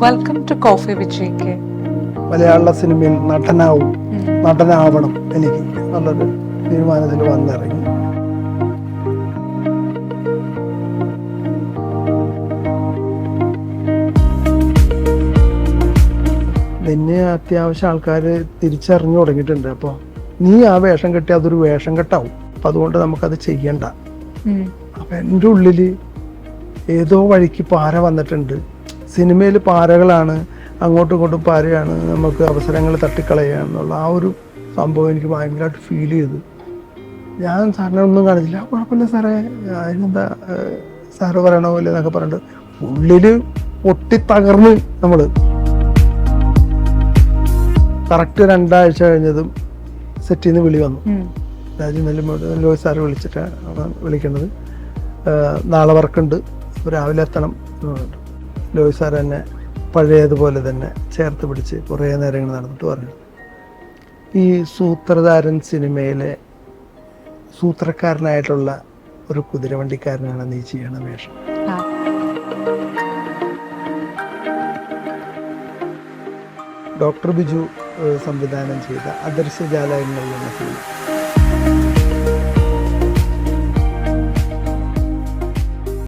Welcome to coffee with JK. മലയാള സിനിമയിൽ നടനാവണം എനിക്ക് എന്നുള്ളൊരു തീരുമാനത്തിൽ വന്നിറങ്ങി. നിന്നെ അത്യാവശ്യം ആൾക്കാർ തിരിച്ചറിഞ്ഞു തുടങ്ങിയിട്ടുണ്ട്. അപ്പോൾ നീ ആ വേഷം കെട്ടി അതൊരു വേഷം കെട്ടാവും. അപ്പം അതുകൊണ്ട് നമുക്കത് ചെയ്യണ്ട. അപ്പം എൻ്റെ ഉള്ളിൽ ഏതോ വഴിക്ക് പാര വന്നിട്ടുണ്ട്. സിനിമയിൽ പാരകളാണ്, അങ്ങോട്ടും ഇങ്ങോട്ടും പാരയാണ്, നമുക്ക് അവസരങ്ങൾ തട്ടിക്കളയുക എന്നുള്ള ആ ഒരു സംഭവം എനിക്ക് ഭയങ്കരമായിട്ട് ഫീൽ ചെയ്തു. ഞാൻ സാറിനെ ഒന്നും കാണിച്ചില്ല. കുഴപ്പമില്ല സാറേ, അതിനെന്താ സാറ് പറയണ പോലെ എന്നൊക്കെ പറഞ്ഞിട്ട് ഉള്ളിൽ പൊട്ടിത്തകർന്ന് നമ്മൾ കറക്റ്റ് 2 ആഴ്ച കഴിഞ്ഞതും സെറ്റിൽ നിന്ന് വിളി വന്നു. രാജു സാറ് വിളിച്ചിട്ടാണ് വിളിക്കുന്നത്. നാളെ വർക്കുണ്ട്, രാവിലെ എത്തണം. ലോയ് സാർ എന്നെ പഴയതുപോലെ തന്നെ ചേർത്ത് പിടിച്ച് കുറേ നേരങ്ങൾ നടന്നിട്ട് പറഞ്ഞു, ഈ സൂത്രധാരൻ സിനിമയിലെ സൂത്രക്കാരനായിട്ടുള്ള ഒരു കുതിരവണ്ടിക്കാരനാണ് നീ ചെയ്യണ വേഷം. ഡോക്ടർ ബിജു സംവിധാനം ചെയ്ത അദൃശ്യജാലകങ്ങൾ എന്ന ഫിലിം